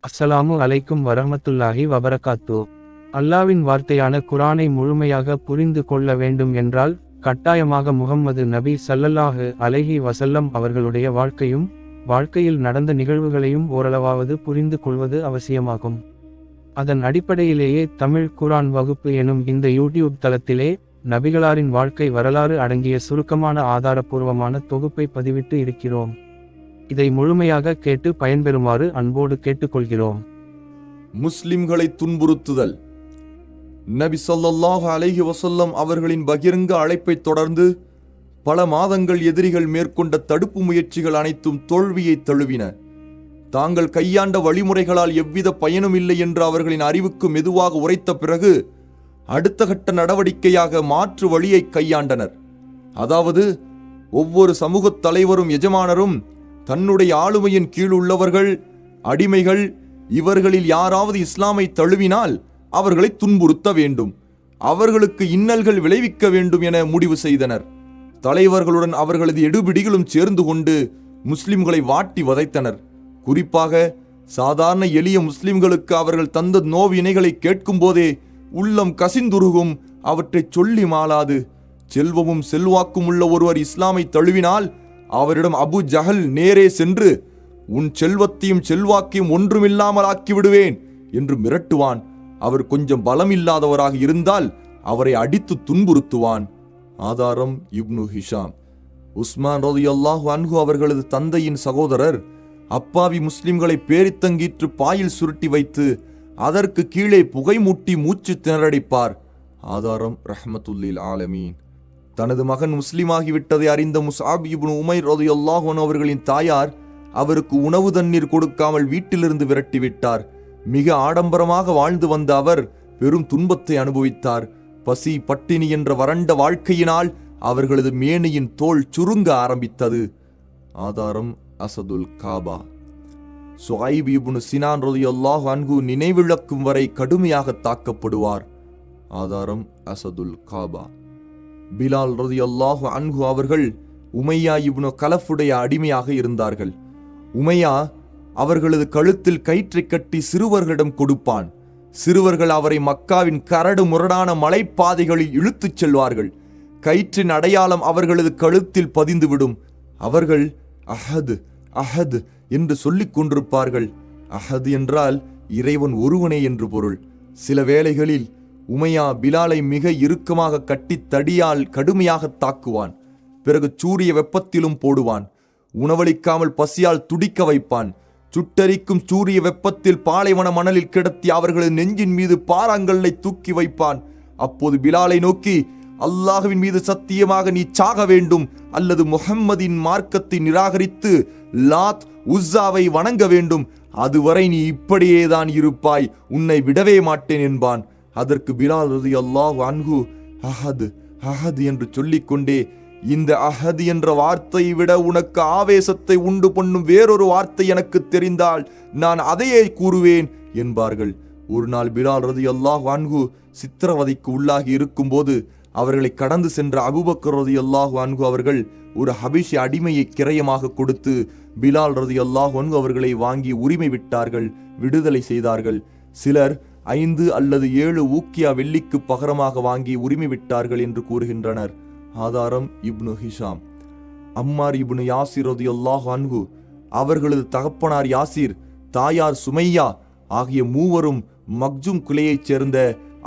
அஸ்ஸலாமு அலைக்கும் வரஹ்மத்துல்லாஹி வபரகாத்து. அல்லாவின் வார்த்தையான குரானை முழுமையாக புரிந்து கொள்ள வேண்டும் என்றால் கட்டாயமாக முஹம்மது நபி ஸல்லல்லாஹு அலைஹி வஸல்லம் அவர்களுடைய வாழ்க்கையில் நடந்த நிகழ்வுகளையும் ஓரளவாவது புரிந்து கொள்வது அவசியமாகும். அதன் அடிப்படையிலேயே தமிழ் குரான் வகுப்பு எனும் இந்த யூடியூப் தளத்திலே நபிகளாரின் வாழ்க்கை வரலாறு அடங்கிய சுருக்கமான ஆதாரபூர்வமான தொகுப்பை பதிவிட்டு இருக்கிறோம். இதை முழுமையாக கேட்டு பயன்பெறுமாறு அன்போடு கேட்டுக்கொள்கிறோம். முஸ்லிம்களை துன்புறுத்துதல். நபி ஸல்லல்லாஹு அலைஹி வஸல்லம் அவர்களின் பகிரங்க அழைப்பை தொடர்ந்து பல மாதங்கள் எதிரிகள் மேற்கொண்ட தடுப்பு முயற்சிகள் அனைத்தும் தோல்வியை தழுவின. தாங்கள் கையாண்ட வழிமுறைகளால் எவ்வித பயனும் இல்லை என்று அவர்களின் அறிவுக்கு மெதுவாக உரைத்த பிறகு அடுத்த கட்ட நடவடிக்கையாக மாற்று வழியை கையாண்டனர். அதாவது, ஒவ்வொரு சமூகத் தலைவரும் எஜமானரும் தன்னுடைய ஆளுமையின் கீழ் உள்ளவர்கள், அடிமைகள், இவர்களில் யாராவது இஸ்லாமை தழுவினால் அவர்களை துன்புறுத்த வேண்டும், அவர்களுக்கு இன்னல்கள் விளைவிக்க வேண்டும் என முடிவு செய்தனர். தலைவர்களுடன் அவர்களது எடுபிடிகளும் சேர்ந்து கொண்டு முஸ்லிம்களை வாட்டி வதைத்தனர். குறிப்பாக சாதாரண எளிய முஸ்லிம்களுக்கு அவர்கள் தந்த நோவினைகளை கேட்கும் போதே உள்ளம் கசிந்துருகும். அவற்றை சொல்லி மாளாது. செல்வமும் செல்வாக்கும் உள்ள ஒருவர் இஸ்லாமை தழுவினால் அவரிடம் அபு ஜஹல் நேரே சென்று, உன் செல்வத்தையும் செல்வாக்கையும் ஒன்றுமில்லாமல் ஆக்கிவிடுவேன் என்று மிரட்டுவான். அவர் கொஞ்சம் பலம் இல்லாதவராக இருந்தால் அவரை அடித்து துன்புறுத்துவான். ஆதாரம் இப்னு ஹிஷாம். உஸ்மான் ரலியல்லாஹு அன்ஹு அவர்களது தந்தையின் சகோதரர் அப்பாவி முஸ்லிம்களை பேரித்தங்கீற்று பாயில் சுருட்டி வைத்து அதற்கு கீழே புகை மூட்டி மூச்சு திணறடிப்பார். ஆதாரம் ரஹ்மத்துல்லில் ஆலமீன். தனது மகன் முஸ்லிமாகிவிட்டதை அறிந்த முஸ்அப் இப்னு உமைர் ரலியல்லாஹு அன்ஹு அவர்களின் தாயார் அவருக்கு உணவு தண்ணீர் கொடுக்காமல் வீட்டிலிருந்து விரட்டிவிட்டார். மிக ஆடம்பரமாக வாழ்ந்து வந்த அவர் பெரும் துன்பத்தை அனுபவித்தார். பசி, பட்டினி என்ற வறண்ட வாழ்க்கையினால் அவர்களது மேனியின் தோல் சுருங்க ஆரம்பித்தது. ஆதாரம் அசதுல் காபா. சுஹைப் இப்னு சினான் ரலியல்லாஹு அன்ஹு நினைவிழக்கும் வரை கடுமையாக தாக்கப்படுவார். ஆதாரம் அசதுல் காபா. பிலால் ரலியல்லாஹு அன்ஹு அவர்கள் உமையா இப்னு கலஃபுடைய அடிமையாக இருந்தார்கள். உமையா அவர்களது கழுத்தில் கயிற்றை கட்டி சிறுவர்களிடம் கொடுப்பான். சிறுவர்கள் அவரை மக்காவின் கரடு முரடான மலைப்பாதைகளில் இழுத்துச் செல்வார்கள். கயிற்றின் அடையாளம் அவர்களது கழுத்தில் பதிந்துவிடும். அவர்கள் அஹது அஹது என்று சொல்லிக் கொண்டிருப்பார்கள். அஹது என்றால் இறைவன் ஒருவனே என்று பொருள். சில வேளைகளில் உமையா பிலாலை மிக இறுக்கமாக கட்டி தடியால் கடுமையாக தாக்குவான். பிறகு சூரிய வெப்பத்திலும் போடுவான். உணவளிக்காமல் பசியால் துடிக்க வைப்பான். சுட்டரிக்கும் சூரிய வெப்பத்தில் பாலைவன மணலில் கிடத்தி அவர்களது நெஞ்சின் மீது பாறாங்கல்லை தூக்கி வைப்பான். அப்போது பிலாலை நோக்கி, அல்லாஹ்வின் மீது சத்தியமாக நீ சாக வேண்டும் அல்லது முஹம்மதின் மார்க்கத்தை நிராகரித்து லாத் உஸ்ஸாவை வணங்க வேண்டும், அதுவரை நீ இப்படியேதான் இருப்பாய், உன்னை விடவே மாட்டேன் என்பான். அதற்கு பிலால் ரலியல்லாஹு அன்ஹு அஹது அஹது என்று சொல்லிக்கொண்டே, இந்த அஹது என்ற வார்த்தையை விட உனக்கு ஆவேசத்தை உண்டு பண்ணும் வேறொரு வார்த்தை எனக்கு தெரிந்தால் நான் அதையே கூறுவேன் என்பார்கள். ஒரு நாள் பிலால் ரலியல்லாஹு அன்ஹு சித்திரவதைக்கு உள்ளாகி இருக்கும்போது அவர்களை கடந்து சென்ற அபூபக்கர் ரலியல்லாஹு அன்ஹு அவர்கள் ஒரு ஹபிஷி அடிமையை கிரயமாக கொடுத்து பிலால் ரலியல்லாஹு அன்ஹு அவர்களை வாங்கி உரிமை விட்டார்கள், விடுதலை செய்தார்கள். சிலர் 5 அல்லது 7 ஊக்கியா வெள்ளிக்கு பகரமாக வாங்கி உரிமை விட்டார்கள் என்று கூறுகின்றனர். ஆதாரம் இப்னு ஹிஷாம். அம்மார் இப்னு யாசிர் ரலியல்லாஹு அன்ஹு அவர்களது தகப்பனார் யாசிர், தாயார் சுமையா ஆகிய மூவரும் மக்ஜும் குலையைச் சேர்ந்த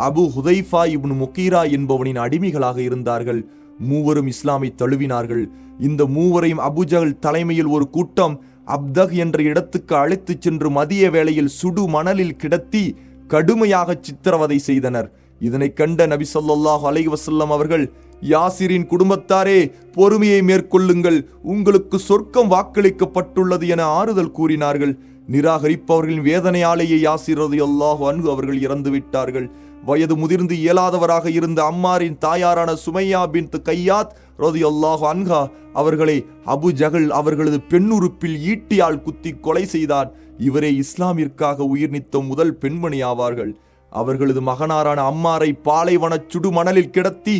அபு ஹுதைஃபா இப்னு முகீரா என்பவனின் அடிமைகளாக இருந்தார்கள். மூவரும் இஸ்லாமை தழுவினார்கள். இந்த மூவரையும் அபுஜஹல் தலைமையில் ஒரு கூட்டம் அப்தக் என்ற இடத்துக்கு அழைத்துச் சென்று மதிய வேளையில் சுடு மணலில் கிடத்தி கடுமையாக சித்திரவதை செய்தனர். இதனை கண்ட நபி ஸல்லல்லாஹு அலைஹி வஸல்லம் அவர்கள், யாசிரின் குடும்பத்தாரே, பொறுமையை மேற்கொள்ளுங்கள், உங்களுக்கு சொர்க்கம் வாக்களிக்கப்பட்டுள்ளது என ஆறுதல் கூறினார்கள். நிராகரிப்பவர்களின் வேதனையாலேயே யாசிர் ரலியல்லாஹு அன்ஹு அவர்கள் இறந்து விட்டார்கள். வயது முதிர்ந்து இயலாதவராக இருந்த அம்மாரின் தாயாரான சுமையா பின்த் கையாத் ரலியல்லாஹு அன்ஹா அவர்களை அபு ஜஹல் அவர்களது பெண்ணுறுப்பில் ஈட்டியால் குத்தி கொலை செய்தார். இவரே இஸ்லாமிற்காக உயிர் நீத்த முதல் பெண்மணி ஆவார்கள். அவர்களது மகனாரான அம்மாரை பாலைவன சுடு மணலில் கிடத்தி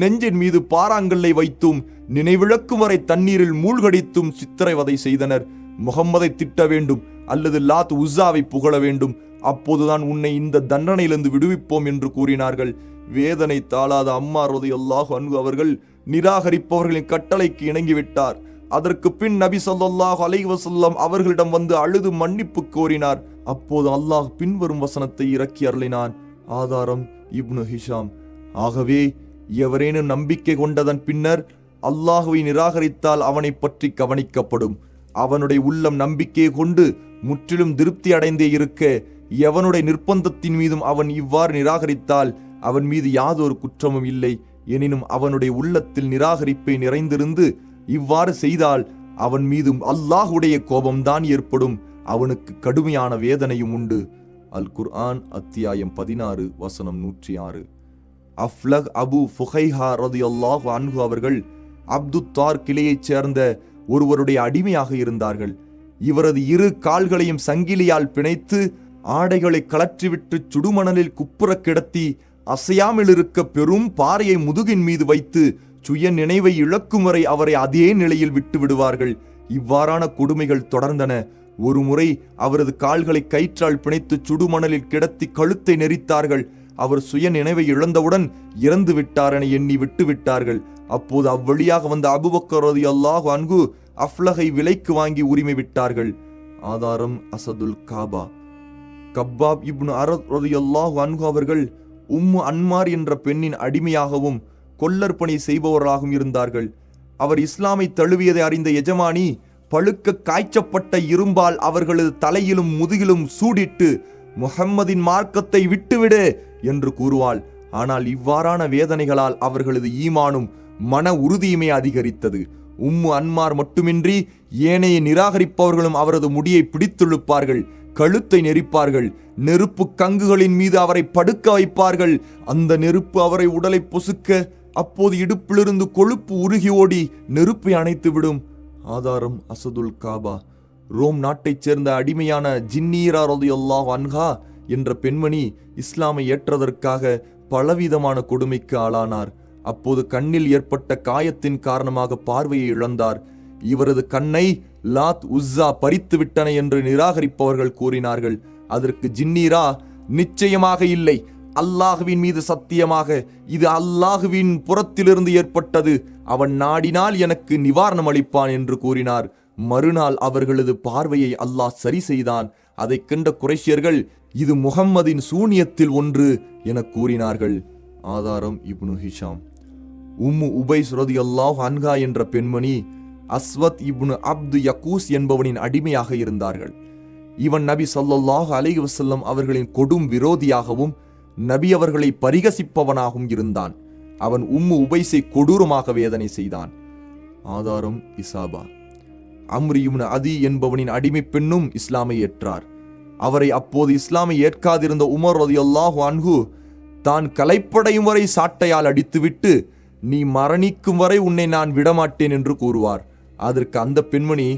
நெஞ்சின் மீது பாறாங்கல்லை வைத்தும் நினைவிழக்கும் வரை தண்ணீரில் மூழ்கடித்தும் சித்திரவதை செய்தனர். முகம்மதை திட்ட வேண்டும் அல்லது லாத் உஸ்ஸாவை புகழ வேண்டும், அப்போதுதான் உன்னை இந்த தண்டனையிலிருந்து விடுவிப்போம் என்று கூறினார்கள். வேதனை தாளாத அம்மார் ரலியல்லாஹு அன்ஹு அவர்கள் நிராகரிப்பவர்களின் கட்டளைக்கு இணங்கிவிட்டார். அதற்கு பின் நபி ஸல்லல்லாஹு அலைஹி வஸல்லம் அவர்களிடம் வந்து அழுது மன்னிப்பு கோரினார். அப்போது அல்லாஹ் பின்வரும் வசனத்தை இறக்கி அருளினான். ஆதாரம் இப்னு ஹிஷாம். ஆகவே எவரேனும் நம்பிக்கை கொண்டதன் பின்னர் அல்லாஹுவை நிராகரித்தால் அவனை பற்றி கவனிக்கப்படும். அவனுடைய உள்ளம் நம்பிக்கையை கொண்டு முற்றிலும் திருப்தி அடைந்தே இருக்க, எவனுடைய நிர்பந்தத்தின் மீதும் அவன் இவ்வாறு நிராகரித்தால் அவன் மீது யாதொரு குற்றமும் இல்லை. எனினும் அவனுடைய உள்ளத்தில் நிராகரிப்பை நிறைந்திருந்து இவ்வாறு செய்தால் அவன் மீதும் அல்லாஹுடைய கோபம்தான் ஏற்படும். அவனுக்கு கடுமையான வேதனையும் உண்டு. அல் குர்ஆன் அத்தியாயம் 16 வசனம் 106. அஃப்லக் அபு ஃபுகைஹா ரலியல்லாஹு அன்ஹு அவர்கள் அப்துத்தார் கிளையைச் சேர்ந்த ஒருவருடைய அடிமையாக இருந்தார்கள். இவரது இரு கால்களையும் சங்கிலியால் பிணைத்து ஆடைகளை கலற்றிவிட்டு சுடுமணலில் குப்புற கிடத்தி அசையாமல் இருக்க பெரும் பாறையை முதுகின் மீது வைத்து சுய நினைவை இழக்கும் வரை அவரை அதே நிலையில் விட்டு விடுவார்கள். இவ்வாறான கொடுமைகள் தொடர்ந்தன. ஒருமுறை அவரது கால்களை கயிற்றால் பிணைத்து சுடுமணலில் கிடத்தி கழுத்தை நெரித்தார்கள். அவர் சுய நினைவை இழந்தவுடன் இறந்து விட்டார் என எண்ணி விட்டு விட்டார்கள். அப்போது அவ்வழியாக வந்த அபூபக்கர் ரலியல்லாஹு அன்ஹு அஃப்லகை விலைக்கு வாங்கி உரிமை விட்டார்கள். ஆதாரம் அசதுல் காபா. கப்பாப் இப்னு அரத் ரலியல்லாஹு அன்ஹு அவர்கள் உம்மு அன்மார் என்ற பெண்ணின் அடிமையாகவும் கொல்லர் பணி செய்பவர்களாகவும் இருந்தார்கள். அவர் இஸ்லாமை தழுவியதை அறிந்த எஜமானி பழுக்க காய்ச்சப்பட்ட இரும்பால் அவர்களது தலையிலும் முதுகிலும் சூடிட்டு முஹம்மதின் மார்க்கத்தை விட்டுவிடு என்று கூறுவாள். ஆனால் இவ்வாறான வேதனைகளால் அவர்களது ஈமானும் மன உறுதியுமே அதிகரித்தது. உம்மு அன்மார் மட்டுமின்றி ஏனைய நிராகரிப்பவர்களும் அவரது முடியை பிடித்துழுப்பார்கள், கழுத்தை நெரிப்பார்கள், நெருப்பு கங்குகளின் மீது அவரை படுக்க வைப்பார்கள். அந்த நெருப்பு அவரை உடலை பொசுக்க, அப்போது இடுப்பிலிருந்து கொழுப்பு உருகி ஓடி நெருப்பை அணைத்துவிடும். ஆதாரம் அசதுல் காபா. ரோம் நாட்டைச் சேர்ந்த அடிமையான ஜின்னீரா ரலியல்லாஹு அன்ஹா என்ற பெண்மணி இஸ்லாமை ஏற்றதற்காக பலவிதமான கொடுமைக்கு ஆளானார். அப்போது கண்ணில் ஏற்பட்ட காயத்தின் காரணமாக பார்வையை இழந்தார். இவரது கண்ணை லாத் உஸ்ஸா பறித்து விட்டன என்று நிராகரிப்பவர்கள் கூறினார்கள். அதற்கு ஜின்னீரா, நிச்சயமாக இல்லை, அல்லாஹுவின் மீது சத்தியமாக இது அல்லாஹுவின் புறத்திலிருந்து ஏற்பட்டது. அவன் நாடினால் எனக்கு நிவாரணம் அளிப்பான் என்று கூறினார். மறுநாள் அவர்களது பார்வையை அல்லாஹ் சரி செய்தான். அதை கண்ட குறைஷியர்கள் இது முஹம்மதின் சூனியத்தில் ஒன்று என கூறினார்கள். ஆதாரம் இப்னு ஹிஷாம். உம்மு உபைஸ் ரலியல்லாஹு அன்ஹா என்ற பெண்மணி அஸ்வத் இப்னு அப்து யகூஸ் என்பவனின் அடிமையாக இருந்தார்கள். இவன் நபி ஸல்லல்லாஹு அலைஹி வஸல்லம் அவர்களின் கொடும் விரோதியாகவும் நபி அவர்களை பரிகசிப்பவனாகவும் இருந்தான். அவன் உம்மு உபைஸை கொடூரமாக வேதனை செய்தான். ஆதாரம் இசாபா. அம்ரி இப்னு அதி என்பவனின் அடிமை பெண்ணும் இஸ்லாமை ஏற்றார். அவரை அப்போது இஸ்லாமை ஏற்காதிருந்த உமர் ரலியல்லாஹு அன்ஹு தான் கலைப்படையும் வரை சாட்டையால் அடித்துவிட்டு, நீ மரணிக்கும் வரை உன்னை நான் விடமாட்டேன் என்று கூறுவார். அதற்கு அந்த பெண்மணி,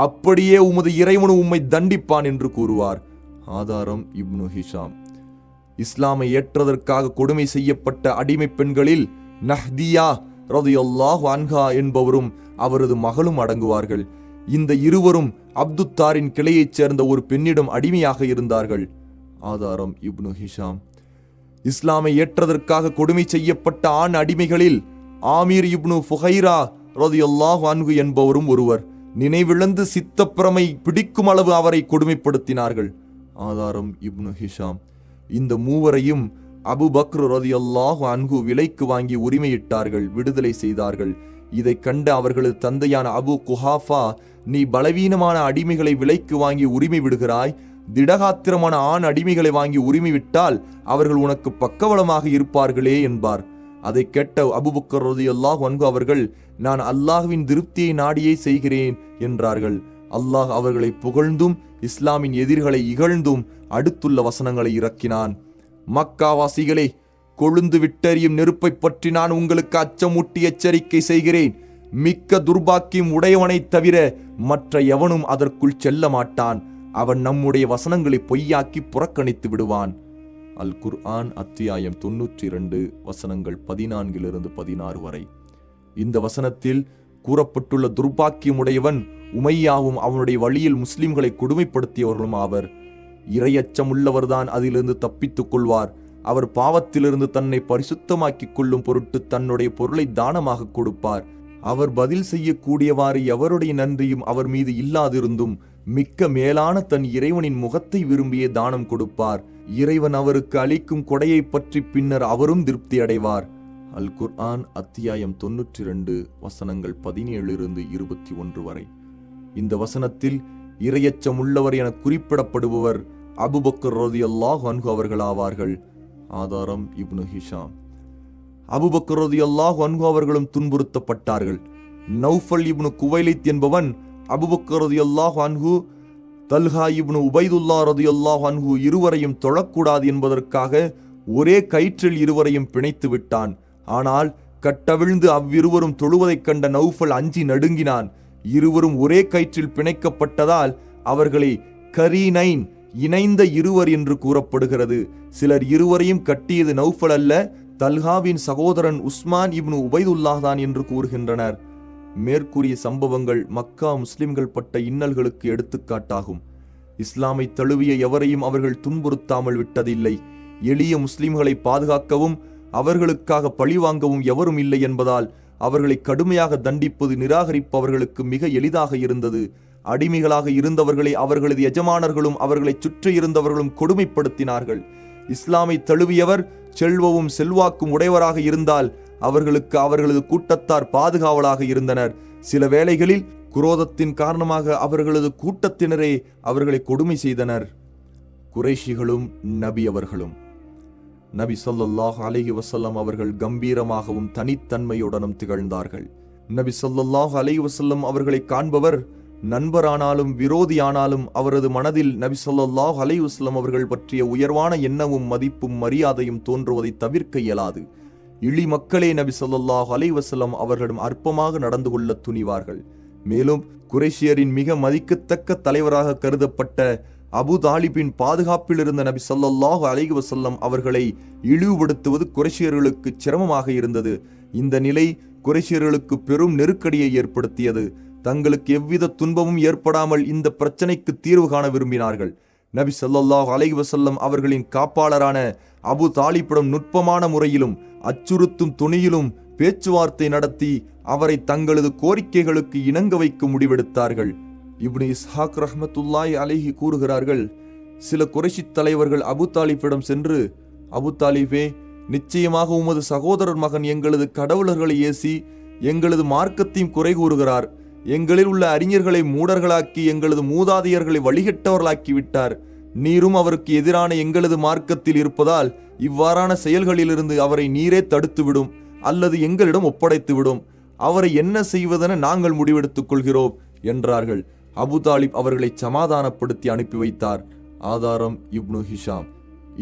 அப்படியே உமது இறைவனு உம்மை தண்டிப்பான் என்று கூறுவார். ஆதாரம் இப்னு ஹிஷாம். இஸ்லாமை ஏற்றதற்காக கொடுமை செய்யப்பட்ட அடிமை பெண்களில் நஹ்தியா ரலியல்லாஹு அன்ஹா என்பவரும் அவரது மகளும் அடங்குவார்கள். இந்த இருவரும் அப்துத்தாரின் கிளையைச் சேர்ந்த ஒரு பெண்ணிடம் அடிமையாக இருந்தார்கள். ஆதாரம் இப்னு ஹிஷாம். இஸ்லாமை ஏற்றதற்காக கொடுமை செய்யப்பட்ட ஆண் அடிமைகளில் ஆமீர் இப்னு ஃபுகைரா ரலியல்லாஹு அன்ஹு என்பவரும் ஒருவர். நினைவிழந்து சித்தப்பிரமை பிடிக்கும் அளவு அவரை கொடுமைப்படுத்தினார்கள். ஆதாரம் இப்னு ஹிஷாம். இந்த மூவரையும் அபூபக்ர் ரலியல்லாஹு அன்ஹு விலைக்கு வாங்கி உரிமையிட்டார்கள், விடுதலை செய்தார்கள். இதை கண்ட அவர்களது தந்தையான அபு குஹாஃபா, நீ பலவீனமான அடிமைகளை விலைக்கு வாங்கி உரிமை விடுகிறாய், திடகாத்திரமான ஆண் அடிமைகளை வாங்கி உரிமை விட்டால் அவர்கள் உனக்கு பக்கபலமாக இருப்பார்களே என்பார். அதை கேட்ட அபூபக்கர் ரலியல்லாஹு அன்ஹு அவர்கள், நான் அல்லாஹ்வின் திருப்தியை நாடியே செய்கிறேன் என்றார்கள். அல்லாஹ் அவர்களை புகழ்ந்தும் இஸ்லாமின் எதிர்களை இகழ்ந்தும் அடுத்துள்ள வசனங்களை இறக்கினான். மக்காவாசிகளே, கொழுந்து விட்டெறியும் நெருப்பை பற்றி நான் உங்களுக்கு அச்சமூட்டி எச்சரிக்கை செய்கிறேன். மிக்க துர்பாக்கியம் உடையவனைத் தவிர மற்ற எவனும் அதற்குள் செல்ல மாட்டான். அவன் நம்முடைய வசனங்களை பொய்யாக்கி புறக்கணித்து விடுவான். அல் குர்ஆன் அத்தியாயம் 92 வசனங்கள் 14 வரை. இந்த வசனத்தில் கூறப்பட்டுள்ள துர்பாக்கியம் உடையவன் உமையாவும் அவனுடைய வழியில் முஸ்லிம்களை கொடுமைப்படுத்தியவர்களும் ஆவர். இரையச்சம் உள்ளவர்தான் அதிலிருந்து தப்பித்துக் கொள்வார். அவர் பாவத்திலிருந்து தன்னை பரிசுத்தமாக்கிக் கொள்ளும் பொருட்டு தன்னுடைய பொருளை தானமாக கொடுப்பார். அவர் பதில் செய்யக்கூடியவாறு எவருடைய நன்றியும் அவர் மீது இல்லாதிருந்தும் மிக்க மேலான தன் இறைவனின் முகத்தை விரும்பியே தானம் கொடுப்பார். இறைவன் அவருக்கு அளிக்கும் கொடையை பற்றி பின்னர் அவரும் திருப்தி அடைவார். அல் குர்ஆன் அத்தியாயம் 92 வசனங்கள் 17-21 வரை. இந்த வசனத்தில் இரையச்சம் உள்ளவர் என குறிப்பிடப்படுபவர் அபூபக்கர் ரலியல்லாஹு அன்ஹு அவர்கள் ஆவார்கள். ஆதாரம் இப்னு ஹிஷாம். அபூபக்கர் ரலியல்லாஹு அன்ஹு அவர்களும் துன்புறுத்தப்பட்டார்கள். நௌஃபல் இப்னு குவைலித் என்பவன் அபூபக்கர் ரலியல்லாஹு அன்ஹு, தல்ஹா இப்னு உபைதுல்லா ரலியல்லாஹு அன்ஹு இருவரையும் தொழக்கூடாது என்பதற்காக ஒரே கயிற்றில் இருவரையும் பிணைத்து விட்டான். ஆனால் கட்டவிழ்ந்து அவ்விருவரும் தொழுவதைக் கண்ட நௌஃபல் அஞ்சி நடுங்கினான். இருவரும் ஒரே கயிற்றில் பிணைக்கப்பட்டதால் அவர்களை கரீனைன், இணைந்த இருவர் என்று கூறப்படுகிறது. சிலர் இருவரையும் கட்டியது நௌஃபல் அல்ல, தல்ஹாவின் சகோதரன் உஸ்மான் இப்னு உபைதுல்லாஹ் தான் என்று கூறுகின்றனர். மேற்கூறிய சம்பவங்கள் மக்கா முஸ்லிம்கள் பட்ட இன்னல்களுக்கு எடுத்துக்காட்டாகும். இஸ்லாமை தழுவிய எவரையும் அவர்கள் துன்புறுத்தாமல் விட்டதில்லை. எளிய முஸ்லிம்களை பாதுகாக்கவும் அவர்களுக்காக பழிவாங்கவும் எவரும் இல்லை என்பதால் அவர்களை கடுமையாக தண்டிப்பது நிராகரிப்பவர்களுக்கு மிக எளிதாக இருந்தது. அடிமைகளாக இருந்தவர்களை அவர்களது எஜமானர்களும் அவர்களை சுற்றி இருந்தவர்களும் கொடுமைப்படுத்தினார்கள். இஸ்லாமை தழுவியவர் செல்வமும் செல்வாக்கும் உடையவராக இருந்தால் அவர்களுக்கு அவர்களது கூட்டத்தார் பாதுகாவலாக இருந்தனர். சில வேளைகளில் குரோதத்தின் காரணமாக அவர்களது கூட்டத்தினரே அவர்களை கொடுமை செய்தனர். குறைஷிகளும் நபி அவர்களும். நபி ஸல்லல்லாஹு அலைஹி வஸல்லம் அவர்கள் கம்பீரமாகவும் தனித்தன்மையுடனும் திகழ்ந்தார்கள். நபி ஸல்லல்லாஹு அலைஹி வஸல்லம் அவர்களை காண்பவர் நண்பரானாலும் விரோதியானாலும் அவரது மனதில் நபி ஸல்லல்லாஹு அலைஹி வஸல்லம் அவர்கள் பற்றிய உயர்வான எண்ணமும் மதிப்பும் மரியாதையும் தோன்றுவதை தவிர்க்க இயலாது. இழி மக்களே நபி ஸல்லல்லாஹு அலைஹி வஸல்லம் அவர்களிடம் அற்பமாக நடந்து கொள்ள துணிவார்கள். மேலும் குறைஷியரின் மிக மதிக்கத்தக்க தலைவராக கருதப்பட்ட அபு தாலிபின் பாதுகாப்பில் இருந்த நபி ஸல்லல்லாஹு அலைஹி வஸல்லம் அவர்களை இழிவுபடுத்துவது குறைஷியர்களுக்கு சிரமமாக இருந்தது. இந்த நிலை குறைஷியர்களுக்கு பெரும் நெருக்கடியை ஏற்படுத்தியது. தங்களுக்கு எவ்வித துன்பமும் ஏற்படாமல் இந்த பிரச்சனைக்கு தீர்வு காண விரும்பினார்கள். நபி ஸல்லல்லாஹு அலைஹி வஸல்லம் அவர்களின் காப்பாளரான அபு தாலிபிடம் நுட்பமான முறையிலும் அச்சுறுத்தும் துணியிலும் பேச்சுவார்த்தை நடத்தி அவரை தங்களது கோரிக்கைகளுக்கு இணங்க வைக்க முடிவெடுத்தார்கள். இப்னு இஸ்ஹாக் ரஹ்மத்துல்லாஹி அலைஹி கூறுகிறார்கள், சில குறைஷி தலைவர்கள் அபு தாலிபிடம் சென்று, அபு தாலிபே, நிச்சயமாக உமது சகோதரர் மகன் எங்களது கடவுளர்களை ஏசி எங்களது மார்க்கத்தையும் குறை கூறுகிறார். எங்களில் உள்ள அறிஞர்களை மூடர்களாக்கி எங்களது மூதாதையர்களை வழிகட்டவர்களாக்கி விட்டார். நீரும் அவருக்கு எதிரான எங்களது மார்க்கத்தில் இருப்பதால் இவ்வாறான செயல்களிலிருந்து அவரை நீரே தடுத்துவிடும் அல்லது எங்களிடம் ஒப்படைத்துவிடும். அவரை என்ன செய்வதென நாங்கள் முடிவெடுத்துக் கொள்கிறோம் என்றார்கள். அபு தாலிப் அவர்களை சமாதானப்படுத்தி அனுப்பி வைத்தார். ஆதாரம் இப்னு ஹிஷாம்.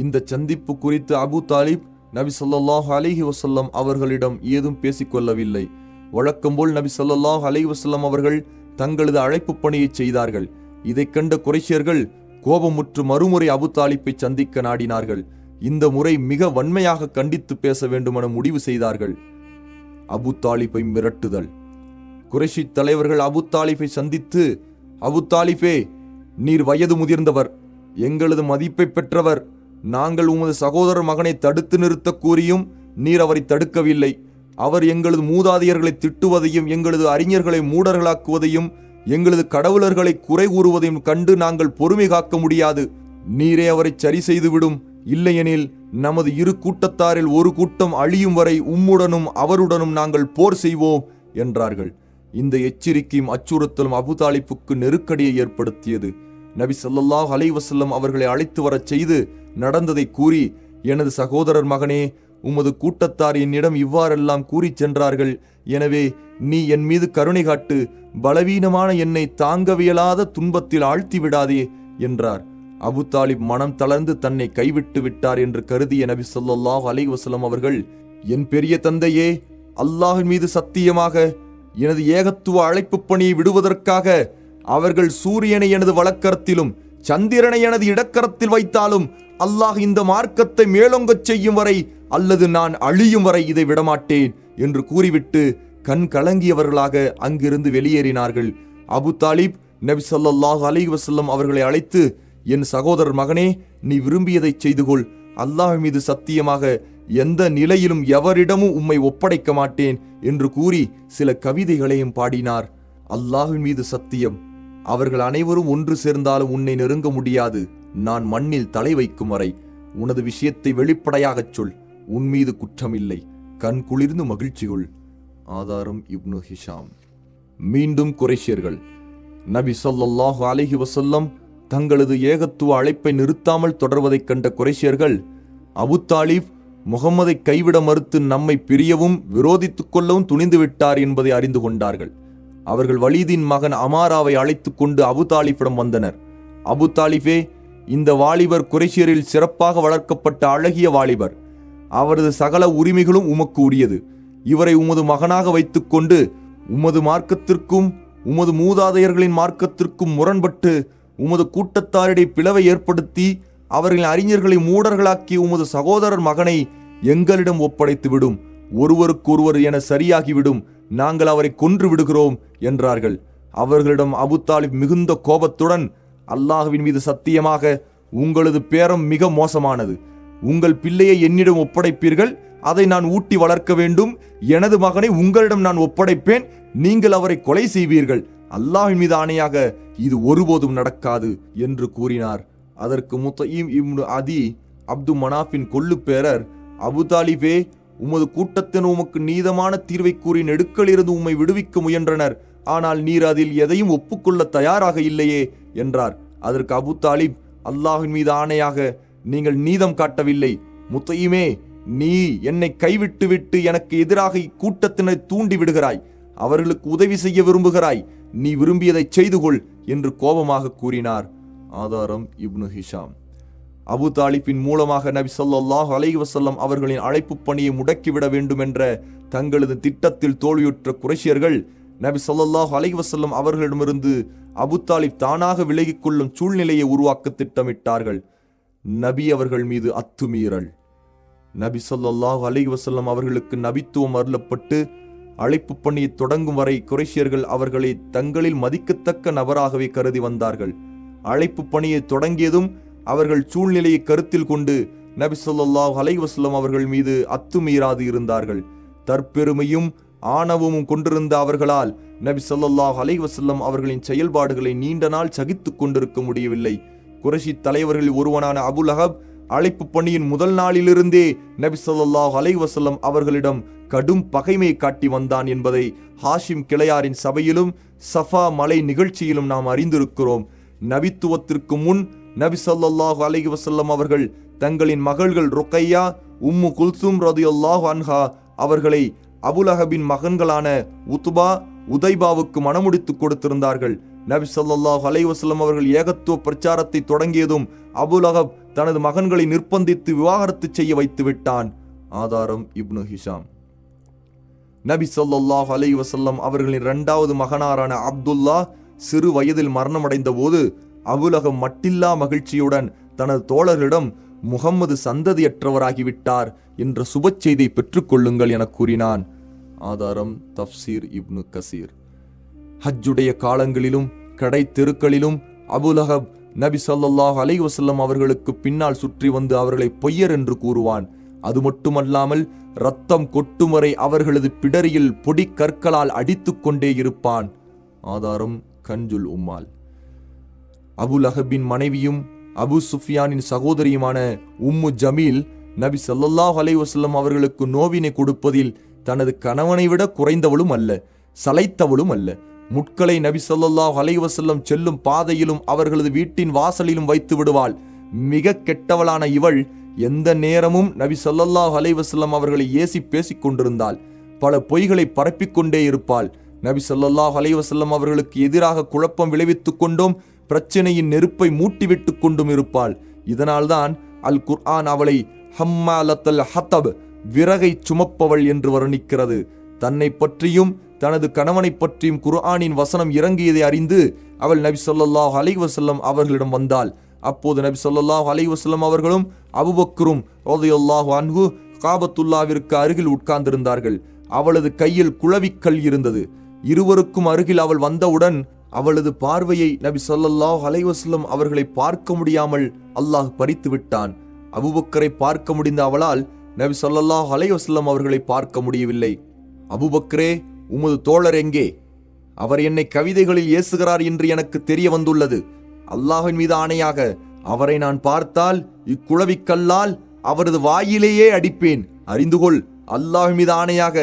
இந்த சந்திப்பு குறித்து அபு தாலிப் நபி ஸல்லல்லாஹு அலைஹி வஸல்லம் அவர்களிடம் ஏதும் பேசிக்கொள்ளவில்லை. வழக்கம்போல் நபி ஸல்லல்லாஹு அலைஹி வஸல்லம் அவர்கள் தங்களது அழைப்பு பணியை செய்தார்கள். இதை கண்ட குறைஷியர்கள் கோபமுற்று மறுமுறை அபு தாலிப்பை சந்திக்க நாடினார்கள். இந்த முறை மிக வன்மையாக கண்டித்து பேச வேண்டுமென முடிவு செய்தார்கள். அபு தாலிப்பை மிரட்டுதல். குறைஷி தலைவர்கள் அபு தாலிப்பை சந்தித்து, அபு தாலிபே, நீர் வயது முதிர்ந்தவர், எங்களது மதிப்பை பெற்றவர். நாங்கள் உமது சகோதரர் மகனை தடுத்து நிறுத்த கூறியும் நீர் அவரை தடுக்கவில்லை. அவர் எங்களது மூதாதையர்களை திட்டுவதையும் எங்களது அறிஞர்களை மூடர்களாக்குவதையும் எங்களது கடவுளர்களை குறை கூறுவதையும் கண்டு நாங்கள் பொறுமை காக்க முடியாது. நீரே அவரை சரி செய்துவிடும். இல்லையெனில் நமது இரு கூட்டத்தாரில் ஒரு கூட்டம் அழியும் வரை உம்முடனும் அவருடனும் நாங்கள் போர் செய்வோம் என்றார்கள். இந்த எச்சரிக்கையும் அச்சுறுத்தலும் அபு தாலிப்புக்கு நெருக்கடியை ஏற்படுத்தியது. நபி ஸல்லல்லாஹு அலைஹி வஸல்லம் அவர்களை அழைத்து வரச் செய்து நடந்ததை கூறி, எனது சகோதரர் மகனே, உமது கூட்டத்தார் என்னிடம் இவ்வாறெல்லாம் கூறி சென்றார்கள். எனவே நீ என் மீது கருணை காட்டு, பலவீனமான என்னை தாங்கவியலாத துன்பத்தில் ஆழ்த்தி விடாதே என்றார். அபு தாலிப் மனம் தளர்ந்து தன்னை கைவிட்டு விட்டார் என்று கருதிய நபி ஸல்லல்லாஹு அலைஹி வஸல்லம் அவர்கள், என் பெரிய தந்தையே, அல்லாஹ்வின் மீது சத்தியமாக எனது ஏகத்துவ அழைப்பு பணியை விடுவதற்காக அவர்கள் சூரியனை எனது வலக்கரத்திலும் சந்திரனை எனது இடக்கரத்தில் வைத்தாலும் அல்லாஹ் இந்த மார்க்கத்தை மேலோங்கச் செய்யும் வரை அல்லது நான் அழியும் வரை இதை விடமாட்டேன் என்று கூறிவிட்டு கண் கலங்கியவர்களாக அங்கிருந்து வெளியேறினார்கள். அபு தாலிப் நபி ஸல்லல்லாஹு அலைஹி வஸல்லம் அவர்களை அழைத்து, என் சகோதரர் மகனே, நீ விரும்பியதை செய்து கொள். அல்லாஹ் மீது சத்தியமாக எந்த நிலையிலும் எவரிடமும் உம்மை ஒப்படைக்க மாட்டேன் என்று கூறி சில கவிதைகளையும் பாடினார். அல்லாஹ்வின் மீது சத்தியம், அவர்கள் அனைவரும் ஒன்று சேர்ந்தாலும் உன்னை நெருங்க முடியாது. நான் மண்ணில் தலை வைக்கும் வரை உனது விஷயத்தை வெளிப்படையாகச் சொல். உன் மீது குற்றமில்லை. கண் குளிர்ந்து மகிழ்ச்சி கொள். ஆதாரம் இப்னு ஹிஷாம். மீண்டும் குறைஷியர்கள். நபி ஸல்லல்லாஹு அலைஹி வஸல்லம் தங்களது ஏகத்துவ அழைப்பை நிறுத்தாமல் தொடர்வதைக் கண்ட குறைஷியர்கள், அபு தாலிப் முகம்மதை கைவிட மறுத்து நம்மை பிரியவும் விரோதித்துக் கொள்ளவும் துணிந்து விட்டார் என்பதை அறிந்து கொண்டார்கள். அவர்கள் வலீதின் மகன் அமாராவை அழைத்துக் கொண்டு அபு தாலிபிடம் வந்தனர். அபு தாலிபே, இந்த வாலிபர் குறைஷியரில் சிறப்பாக வளர்க்கப்பட்ட அழகிய வாலிபர். அவரது சகல உரிமைகளும் உமக்கு உரியது. இவரை உமது மகனாக வைத்துக்கொண்டு உமது மார்க்கத்திற்கும் உமது மூதாதையர்களின் மார்க்கத்திற்கும் முரண்பட்டு உமது கூட்டத்தாரிடையே பிளவை ஏற்படுத்தி அவர்களின் அறிஞர்களை மூடர்களாக்கி உமது சகோதரர் மகனை எங்களிடம் ஒப்படைத்து விடும். ஒருவருக்கொருவர் என சரியாகிவிடும். நாங்கள் அவரை கொன்று விடுகிறோம் என்றார்கள். அவர்களிடம் அபு தாலிப் மிகுந்த கோபத்துடன், அல்லாஹ்வின் மீது சத்தியமாக உங்களது பேரம் மிக மோசமானது. உங்கள் பிள்ளையை என்னிடம் ஒப்படைப்பீர்கள், அதை நான் ஊட்டி வளர்க்க வேண்டும். எனது மகனை உங்களிடம் நான் ஒப்படைப்பேன், நீங்கள் அவரை கொலை செய்வீர்கள். அல்லாஹ்வின் மீது ஆணையாக இது ஒருபோதும் நடக்காது என்று கூறினார். அதற்கு முத்தஈம் இப்னு அதி, அப்து மனாஃபின் கொள்ளு பேரர், அபு தாலிபே, உமது கூட்டத்தினர் உமக்கு நீதமான தீர்வை கூறி நெடுக்களிலிருந்து உம்மை விடுவிக்க முயன்றனர். ஆனால் நீர் அதில் எதையும் ஒப்புக்கொள்ள தயாராக இல்லையே என்றார். அதற்கு அபு தாலிப், அல்லாஹ்வின் மீது ஆணையாக நீங்கள் நீதம் காட்டவில்லை. முத்தஈமே, நீ என்னை கைவிட்டு விட்டு எனக்கு எதிராக இக்கூட்டத்தினரை தூண்டி விடுகிறாய். அவர்களுக்கு உதவி செய்ய விரும்புகிறாய். நீ விரும்பியதை செய்து கொள் என்று கோபமாக கூறினார். ஆதாரம் இப்னு ஹிஷாம். அபு தாலிபின் மூலமாக நபி ஸல்லல்லாஹு அலைஹி வஸல்லம் அவர்களின் அழைப்பு பணியை முடக்கிவிட வேண்டும் என்ற தங்களது திட்டத்தில் தோல்வியுற்ற குறைஷியர்கள் நபி ஸல்லல்லாஹு அலைஹி வஸல்லம் அவர்களிடமிருந்து அபு தாலிப் தானாக விலகிக் கொள்ளும் சூழ்நிலையை உருவாக்க திட்டமிட்டார்கள். நபி அவர்கள் மீது அத்துமீறல். நபி ஸல்லல்லாஹு அலைஹி வஸல்லம் அவர்களுக்கு நபித்துவம் அருளப்பட்டு அழைப்பு பணியை தொடங்கும் வரை குறைஷியர்கள் அவர்களை தங்களில் மதிக்கத்தக்க நபராகவே கருதி வந்தார்கள். அழைப்பு பணியை தொடங்கியதும் அவர்கள் சூழ்நிலையை கருத்தில் கொண்டு நபி ஸல்லல்லாஹு அலைஹி வஸல்லம் அவர்கள் மீது அத்துமீறாது இருந்தார்கள். தற்பெருமையும் ஆணவமும் கொண்டிருந்த அவர்களால் நபி ஸல்லல்லாஹு அலைஹி வஸல்லம் அவர்களின் செயல்பாடுகளை நீண்ட நாள் சகித்துக் கொண்டிருக்க முடியவில்லை. குறைஷி தலைவர்களில் ஒருவனான அபு லஹப் அழைப்பு பணியின் முதல் நாளிலிருந்தே நபி ஸல்லல்லாஹு அலைஹி வஸல்லம் அவர்களிடம் கடும் பகைமை காட்டி வந்தான் என்பதை ஹாஷிம் கிளையாரின் சபையிலும் சஃபா மலை நிகழ்ச்சியிலும் நாம் அறிந்திருக்கிறோம். நபித்துவத்திற்கு முன் நபி ஸல்லல்லாஹு அலைஹி வஸல்லம் அவர்கள் தங்களின் மகள்கள் ருக்கையா, உம்மு குல்சும் ரலியல்லாஹு அன்ஹா அவர்களை அபுலஹபின் மகன்களான உத்பா, உதைபாவுக்கு மணமுடித்து கொடுத்திருந்தார்கள். நபி ஸல்லல்லாஹு அலைஹி வஸல்லம் அவர்கள் ஏகத்துவ பிரச்சாரத்தை தொடங்கியதும் அபுலஹப் தனது மகன்களை நிர்பந்தித்து விவாகரத்து செய்ய வைத்து விட்டான். ஆதாரம் இப்னு ஹிஷாம். நபி ஸல்லல்லாஹு அலைஹி வஸல்லம் அவர்களின் இரண்டாவது மகனாரான அப்துல்லா சிறு வயதில் மரணமடைந்த போது அபுலஹப் மட்டில்லா மகிழ்ச்சியுடன் தனது தோழர்களிடம் முகம்மது சந்ததியற்றவராகிவிட்டார் என்ற சுப செய்தியை பெற்றுக்கொள்ளுங்கள் என கூறினான். ஆதாரம் தஃப்சீர் இப்னு கசீர். ஹஜ்ஜுடைய காலங்களிலும் கடை தெருக்களிலும் அபுலஹப் நபி ஸல்லல்லாஹு அலைஹி வஸல்லம் அவர்களுக்கு பின்னால் சுற்றி வந்து அவர்களை பொய்யர் என்று கூறுவான். அது மட்டுமல்லாமல் இரத்தம் கொட்டும் வரை அவர்களது பிடரியில் பொடி கற்களால் அடித்து கொண்டே இருப்பான். ஆதாரம் கன்ஜுல் உம்மால். அபுலஹபின் மனைவியும் அபு சுஃபியானின் சகோதரியுமான உம்மு ஜமீல் நபி ஸல்லல்லாஹு அலைஹி வஸல்லம் அவர்களுக்கு நோவினை கொடுப்பதில் தனது கணவனை விட குறைந்தவளும் அல்ல, சளைத்தவளும் அல்ல. முட்களை நபி ஸல்லல்லாஹு அலைஹி வஸல்லம் செல்லும் பாதையிலும் அவர்களது வீட்டின் வாசலிலும் வைத்து விடுவாள். மிக கெட்டவளான இவள் எந்த நேரமும் நபி ஸல்லல்லாஹு அலைஹி வஸல்லம் அவர்களை ஏசி பேசிக் கொண்டிருந்தாள். பல பொய்களை பரப்பிக்கொண்டே இருப்பாள். நபி ஸல்லல்லாஹு அலைஹி வஸல்லம் அவர்களுக்கு எதிராக குழப்பம் விளைவித்துக் கொண்டும் பிரச்சனையின் நெருப்பை மூட்டிவிட்டு கொண்டும் இருப்பாள். இதனால்தான் அல் குர்ஆன் அவளை ஹம்மாலத்தல் ஹத்தப், விறகை சுமப்பவள் என்று வர்ணிக்கிறது. தன்னை பற்றியும் தனது கணவனை பற்றியும் குர்ஆனின் வசனம் இறங்கியதை அறிந்து அவள் நபி ஸல்லல்லாஹு அலைஹி வஸல்லம் அவர்களிடம் வந்தாள். அப்போது நபி ஸல்லல்லாஹு அலைஹி வஸல்லம் அவர்களும் அபூபக்கரும் ரலியல்லாஹு அன்ஹு காபத்துல்லாவிற்கு அருகில் உட்கார்ந்திருந்தார்கள். அவளது கையில் குளவிக்கல் இருந்தது. இருவருக்கும் அருகில் அவள் வந்தவுடன் அவளது பார்வையை நபி ஸல்லல்லாஹு அலைஹி வஸல்லம் அவர்களை பார்க்க முடியாமல் அல்லாஹ் பறித்து விட்டான். அபூபக்கரை பார்க்க முடிந்த அவளால் நபி ஸல்லல்லாஹு அலைஹி வஸல்லம் அவர்களை பார்க்க முடியவில்லை. அபூபக்கரே, உமது தோழர் எங்கே? அவர் என்னை கவிதைகளில் ஏசுகிறார் என்று எனக்கு தெரிய வந்துள்ளது. அல்லாஹ்வின் மீது ஆணையாக அவரை நான் பார்த்தால் இக்குளவிக்கல்லால் அவரது வாயிலேயே அடிப்பேன். அறிந்துகொள், அல்லாஹ் மீது ஆணையாக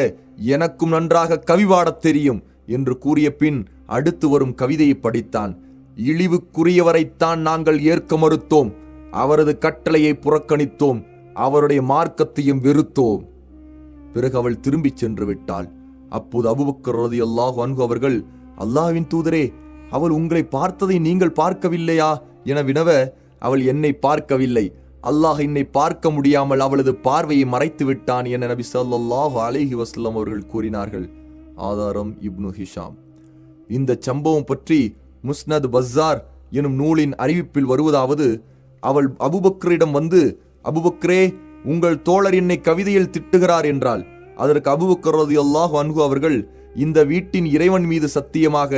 எனக்கும் நன்றாக கவி பாடத் தெரியும் என்று கூறிய பின் அடுத்து வரும் கவிதையை படித்தான். இழிவுக்குரியவரைத்தான் நாங்கள் ஏற்க மறுத்தோம், அவரது கட்டளையை புறக்கணித்தோம், அவருடைய மார்க்கத்தையும் வெறுத்தோம். பிறகு அவள் திரும்பிச் சென்று விட்டாள். அப்போது அபூபக்கர் ரலியல்லாஹு அன்ஹு அவர்கள், அல்லாஹ்வின் தூதரே, அவள் உங்களை பார்த்ததை நீங்கள் பார்க்கவில்லையா என வினவ, அவள் என்னை பார்க்கவில்லை, அல்லாஹ் என்னை பார்க்க முடியாமல் அவளது பார்வையை மறைத்து விட்டான் என நபி ஸல்லல்லாஹு அலைஹி வஸல்லம் அவர்கள் கூறினார்கள். ஆதாரம் இப்னு ஹிஷாம். இந்த சம்பவம் பற்றி முஸ்னத் பஸார் எனும் நூலின் அறிவிப்பில் வருவதாவது, அவள் அபூபக்கரிடம் வந்து, அபூபக்கரே, உங்கள் தோழர் என்னை கவிதையில் திட்டுகிறார் என்றாள். அதற்கு அபூபக்கர் ரலியல்லாஹு அன்ஹு அவர்கள், இந்த வீட்டின் இறைவன் மீது சத்தியமாக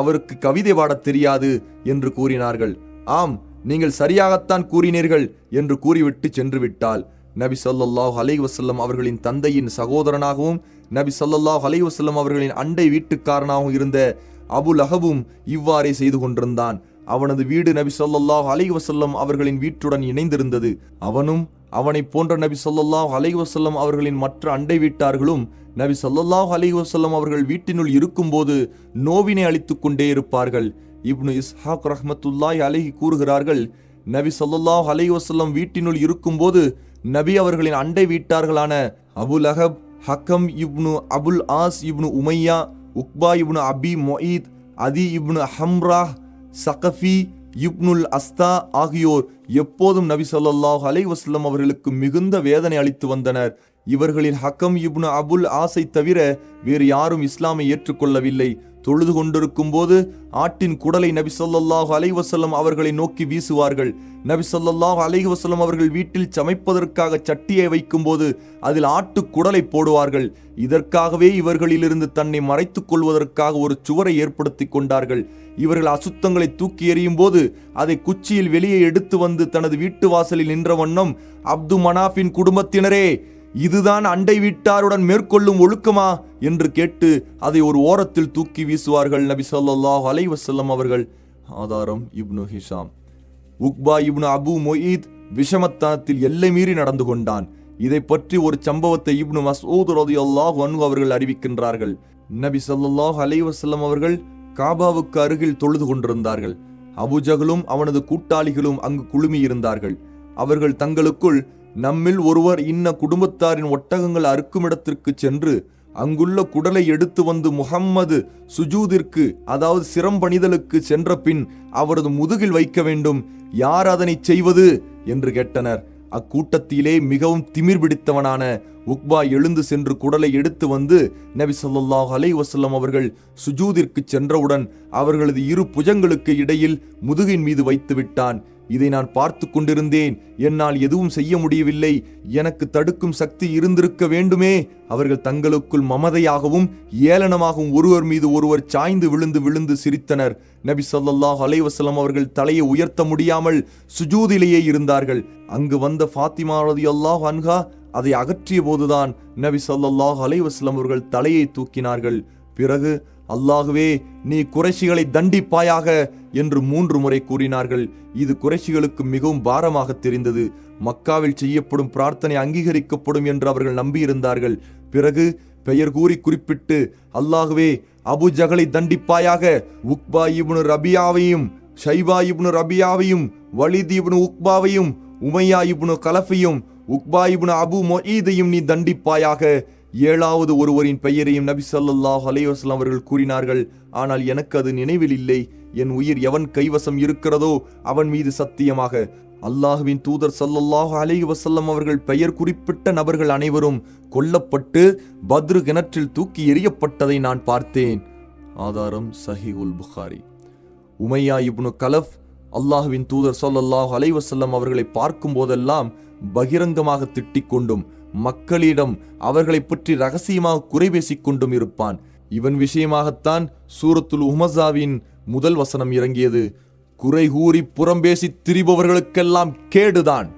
அவருக்கு கவிதை பாடத் தெரியாது என்று கூறினார்கள். ஆம், நீங்கள் சரியாகத்தான் கூறினீர்கள் என்று கூறிவிட்டு சென்று விட்டாள். நபி ஸல்லல்லாஹு அலைஹி வஸல்லம் அவர்களின் தந்தையின் சகோதரனாகவும் நபி ஸல்லல்லாஹு அலைஹி வஸல்லம் அவர்களின் அண்டை வீட்டுக்காரனாகவும் இருந்த அபு லஹபும் இவ்வாறே செய்து கொண்டிருந்தான். அவனது வீடு நபி ஸல்லல்லாஹு அலைஹி வஸல்லம் அவர்களின் வீட்டுடன் இணைந்திருந்தது. அவனும் அவனைப் போன்ற நபி ஸல்லல்லாஹு அலைஹி வஸல்லம் அவர்களின் மற்ற அண்டை வீட்டார்களும் நபி ஸல்லல்லாஹு அலைஹி வஸல்லம் அவர்கள் வீட்டினுள் இருக்கும்போது நோவினை அளித்துக் கொண்டே இருப்பார்கள். இப்னு இஸ்ஹாக் ரஹ்மத்துல்லாஹி அலைஹி கூறுகிறார்கள், நபி ஸல்லல்லாஹு அலைஹி வஸல்லம் வீட்டினுள் இருக்கும்போது நபி அவர்களின் அண்டை வீட்டார்களான அபு லஹப், ஹக்கம் இப்னு அபுல் ஆஸ் இப்னு உமையா, உக்பா இப்னு அபி முஈத், அதி இப்னு ஹம்ராஹ், சகஃபி இப்னுல் அஸ்தா ஆகியோர் எப்போதும் நபி ஸல்லல்லாஹு அலைஹி வஸல்லம் அவர்களுக்கு மிகுந்த வேதனை அளித்து வந்தனர். இவர்களில் ஹக்கம் இப்னு அபுல் ஆஸை தவிர வேறு யாரும் இஸ்லாமை ஏற்றுக்கொள்ளவில்லை. தொழுது கொண்டிருக்கும் போது ஆட்டின் குடலை நபி ஸல்லல்லாஹு அலைஹி வஸல்லம் அவர்களை நோக்கி வீசுவார்கள். நபி ஸல்லல்லாஹு அலைஹி வஸல்லம் அவர்கள் வீட்டில் சமைப்பதற்காக சட்டியை வைக்கும் போது அதில் ஆட்டு குடலை போடுவார்கள். இதற்காகவே இவர்களிலிருந்து தன்னை மறைத்துக் கொள்வதற்காக ஒரு சுவரை ஏற்படுத்தி கொண்டார்கள். இவர்கள் அசுத்தங்களை தூக்கி எறியும் போது அதை குச்சியில் வெளியே எடுத்து வந்து தனது வீட்டு வாசலில் நின்ற வண்ணம், அப்து மனாஃபின் குடும்பத்தினரே, இதுதான் அண்டை வீட்டாருடன் மேற்கொள்ளும் ஒழுக்கமா என்று கேட்டு அதை ஒரு ஓரத்தில் தூக்கி வீசுவார்கள் நபி ஸல்லல்லாஹு அலைஹி வஸல்லம் அவர்கள். ஆதாரம் இப்னு ஹிஷாம். உக்பா இப்னு அபு முஈத் விஷமத்தனத்தில் எல்லை மீறி நடந்து கொண்டான். இதை பற்றி ஒரு சம்பவத்தை இப்னு மஸ்ஊத் ரலியல்லாஹு அன்ஹு அவர்கள் அறிவிக்கின்றார்கள். நபி ஸல்லல்லாஹு அலைஹி வஸல்லம் அவர்கள் காபாவுக்கு அருகில் தொழுது கொண்டிருந்தார்கள். அபூஜஹலும் அவனது கூட்டாளிகளும் அங்கு குழுமியிருந்தார்கள். அவர்கள் தங்களுக்குள், நம்மில் ஒருவர் இன்ன குடும்பத்தாரின் ஒட்டகங்கள் அறுக்குமிடத்திற்கு சென்று அங்குள்ள குடலை எடுத்து வந்து முஹம்மது சுஜூதிற்கு, அதாவது சிரம்பணிதலுக்கு சென்ற பின் அவரது முதுகில் வைக்க வேண்டும், யார் அதனை செய்வது என்று கேட்டனர். அக்கூட்டத்திலே மிகவும் திமிர் பிடித்தவனான உக்பா எழுந்து சென்று குடலை எடுத்து வந்து நபி ஸல்லல்லாஹு அலைஹி வஸல்லம் அவர்கள் சுஜூதிற்கு சென்றவுடன் அவர்களது இரு புஜங்களுக்கு இடையில் முதுகின் மீது வைத்து விட்டான். இதை நான் பார்த்து கொண்டிருந்தேன். என்னால் எதுவும் செய்ய முடியவில்லை. எனக்கு தடுக்கும் சக்தி இருந்திருக்க வேண்டுமே. அவர்கள் தங்களுக்குள் மமதையாகவும் ஏளனமாகவும் ஒருவர் மீது ஒருவர் சாய்ந்து விழுந்து விழுந்து சிரித்தனர். நபி ஸல்லல்லாஹு அலைஹி வஸல்லம் அவர்கள் தலையை உயர்த்த முடியாமல் சுஜூதிலேயே இருந்தார்கள். அங்கு வந்த ஃபாத்திமா ரலியல்லாஹு அன்ஹா அதை அகற்றிய போதுதான் நபி ஸல்லல்லாஹு அலைஹி வஸல்லம் அவர்கள் தலையை தூக்கினார்கள். பிறகு, அல்லாஹுவே, நீ குறைஷிகளை தண்டிப்பாயாக என்று 3 முறை கூறினார்கள். இது குறைஷிகளுக்கு மிகவும் பாரமாக தெரிந்தது. மக்காவில் செய்யப்படும் பிரார்த்தனை அங்கீகரிக்கப்படும் என்று அவர்கள் நம்பியிருந்தார்கள். பிறகு பெயர் கூறி குறிப்பிட்டு, அல்லாஹுவே, அபு ஜஹலை தண்டிப்பாயாக, உக்பா இப்னு ரபியாவையும், ஷைபா இப்னு ரபியாவையும், வலித் இப்னு உக்பாவையும், உமையா இப்னு கலஃபையும், உக்பா இப்னு அபு முஈதையும் நீ தண்டிப்பாயாக. 7வது ஒருவரின் பெயரையும் நபி ஸல்லல்லாஹு அலைஹி வஸல்லம் அவர்கள் கூறினார்கள். ஆனால் எனக்கு அது நினைவில் இல்லை. என் உயிர் எவன் கைவசம் இருக்கிறதோ அவன் மீது சத்தியமாக, அல்லாஹ்வின் தூதர் ஸல்லல்லாஹு அலைஹி வஸல்லம் அவர்கள் பெயர் குறிப்பிட்ட நபர்கள் அனைவரும் கொல்லப்பட்டு பத்ரு கிணற்றில் தூக்கி எறியப்பட்டதை நான் பார்த்தேன். ஆதாரம் சஹீஹுல் புகாரி. உமையா இப்னு கலஃப் அல்லாஹ்வின் தூதர் ஸல்லல்லாஹு அலைஹி வஸல்லம் அவர்களை பார்க்கும் போதெல்லாம் பகிரங்கமாக திட்டிக் கொண்டும் மக்களிடம் அவர்களை பற்றி ரகசியமாக குறை பேசிக் கொண்டும் இருப்பான். இவன் விஷயமாகத்தான் சூரத்துல் ஹுமஸாவின் முதல் வசனம் இறங்கியது. குறை கூறி புறம்பேசி திரிபவர்களுக்கெல்லாம் கேடுதான்.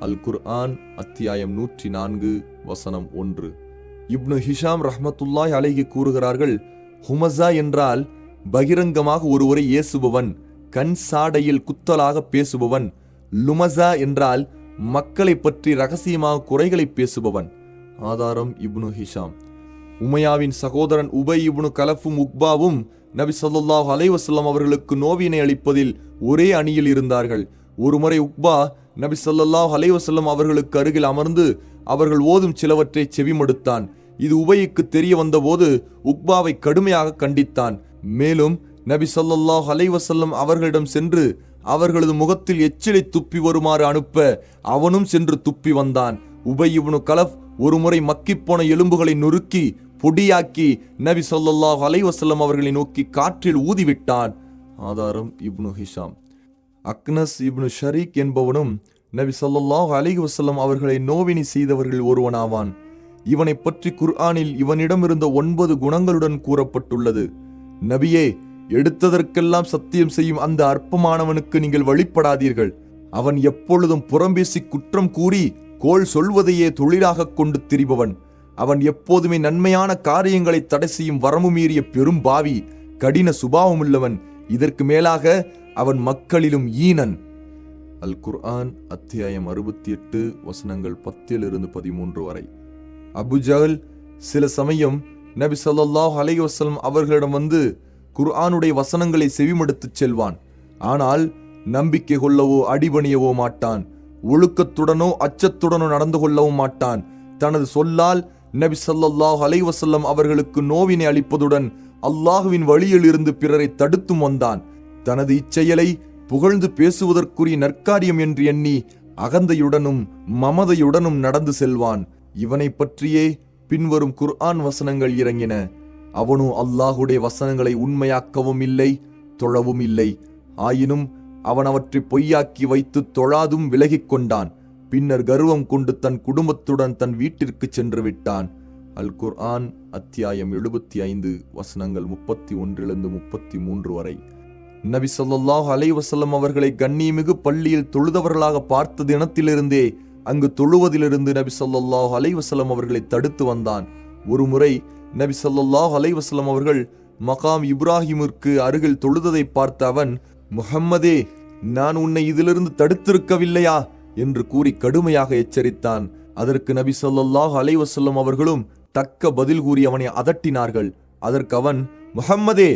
அல் குர்ஆன் அத்தியாயம் 104 வசனம் 1. இப்னு ஹிஷாம் ரஹ்மத்துல்லாஹி அலைஹி கூறுகிறார்கள், ஹுமஸா என்றால் பகிரங்கமாக ஒருவரை ஏசுபவன், கண் சாடையில் குத்தலாக பேசுபவன். லுமஸா என்றால் மக்களை பற்றி ரகசியமாக குறைகளை பேசுபவன். ஆதாரம் இப்னு ஹிஷாம். உமையாவின் சகோதரன் உபை இப்னு கலஃபும் உக்பாவும் நபி ஸல்லல்லாஹு அலைஹி வஸல்லம் அவர்களுக்கு நோவினை அளிப்பதில் ஒரே அணியில் இருந்தார்கள். ஒருமுறை உக்பா நபி ஸல்லல்லாஹு அலைஹி வஸல்லம் அவர்களுக்கு அருகில் அமர்ந்து அவர்கள் ஓதும் சிலவற்றை செவிமடுத்தான். இது உபைக்கு தெரிய வந்தபோது உக்பாவை கடுமையாக கண்டித்தான். மேலும் நபி ஸல்லல்லாஹு அலைஹி வஸல்லம் அவர்களிடம் சென்று அவர்களது முகத்தில் எச்சிலை துப்பி வருமாறு அனுப்ப அவனும் சென்று துப்பி வந்தான். உபை இப்னு கலஃப் ஒருமுறை மக்கிப்போன எலும்புகளை நொறுக்கி பொடியாக்கி நபி ஸல்லல்லாஹு அலைஹி வஸல்லம் அவர்களை நோக்கி காற்றில் ஊதிவிட்டான். ஆதாரம் இப்னு ஹிஷாம். அக்னஸ் இப்னு ஷரீக் என்பவனும் நபி ஸல்லல்லாஹு அலைஹி வஸல்லம் அவர்களை நோவினை செய்தவர்கள் ஒருவனாவான். இவனை பற்றி குர்ஆனில் இவனிடமிருந்த 9 குணங்களுடன் கூறப்பட்டுள்ளது. நபியே, எடுத்ததற்கெல்லாம் சத்தியம் செய்யும் அந்த அற்பமானவனுக்கு நீங்கள் வழிபடாதீர்கள். அவன் எப்பொழுதும் புறம்பேசி குற்றம் கூறி கோள் சொல்வதையே தொழிலாக கொண்டு திரிபவன். அவன் எப்போதுமே நன்மையான காரியங்களை தடை செய்யும் வரம்பு மீறிய பெரும் பாவி, கடின சுபாவமுள்ளவன். இதற்கு மேலாக அவன் மக்களிலும் ஈனன். அல் குர்ஆன் அத்தியாயம் 68 வசனங்கள் 10-13 வரை. அபுஜஹல் சில சமயம் நபி ஸல்லல்லாஹு அலைஹி வஸல்லம் அவர்களிடம் வந்து குர்ஆனுடைய வசனங்களை செவிமடுத்துச் செல்வான். ஆனால் நம்பிக்கை கொள்ளவோ அடிபணியவோ மாட்டான். ஒழுக்கத்துடனோ அச்சத்துடனோ நடந்து கொள்ளவும் மாட்டான். தனது சொல்லால் நபி ஸல்லல்லாஹு அலைஹி வஸல்லம் அவர்களுக்கு நோவினை அளிப்பதுடன் அல்லாஹுவின் வழியில் இருந்து பிறரை தடுத்தும் வந்தான். தனது இச்செயலை புகழ்ந்து பேசுவதற்குரிய நற்காரியம் என்று எண்ணி அகந்தையுடனும் மமதையுடனும் நடந்து செல்வான். இவனை பற்றியே பின்வரும் குர்ஆன் வசனங்கள் இறங்கின. அவனோ அல்லாஹுடைய வசனங்களை உண்மையாக்கவும் இல்லை, தொழவும் இல்லை. ஆயினும் அவன் அவற்றை பொய்யாக்கி வைத்து தொழாதும் விலகிக் கொண்டான். பின்னர் கர்வம் கொண்டு தன் குடும்பத்துடன் தன் வீட்டிற்கு சென்று விட்டான். அல் குர்ஆன் அத்தியாயம் 75 வசனங்கள் 31-33 வரை. நபி ஸல்லல்லாஹு அலைஹி வஸல்லம் அவர்களை கண்ணியமிகு பள்ளியில் தொழுதவர்களாக பார்த்த தினத்திலிருந்தே அங்கு தொழுவதிலிருந்து நபி ஸல்லல்லாஹு அலைஹி வஸல்லம் அவர்களை தடுத்து வந்தான். ஒரு முறை நபி ஸல்லல்லாஹு அலைஹி வஸல்லம் அவர்கள் மகாம் இப்ராஹிமிற்கு அருகில் தொழுததை பார்த்த அவன், முஹம்மதே, நான் உன்னை இதிலிருந்து தடுத்திருக்கவில்லையா என்று கூறி கடுமையாக எச்சரித்தான். அதற்கு நபி ஸல்லல்லாஹு அலைஹி வஸல்லம் அவர்களும் தக்க பதில் கூறி அவனை அதட்டினார்கள். அதற்கு அவன், முஹம்மதே,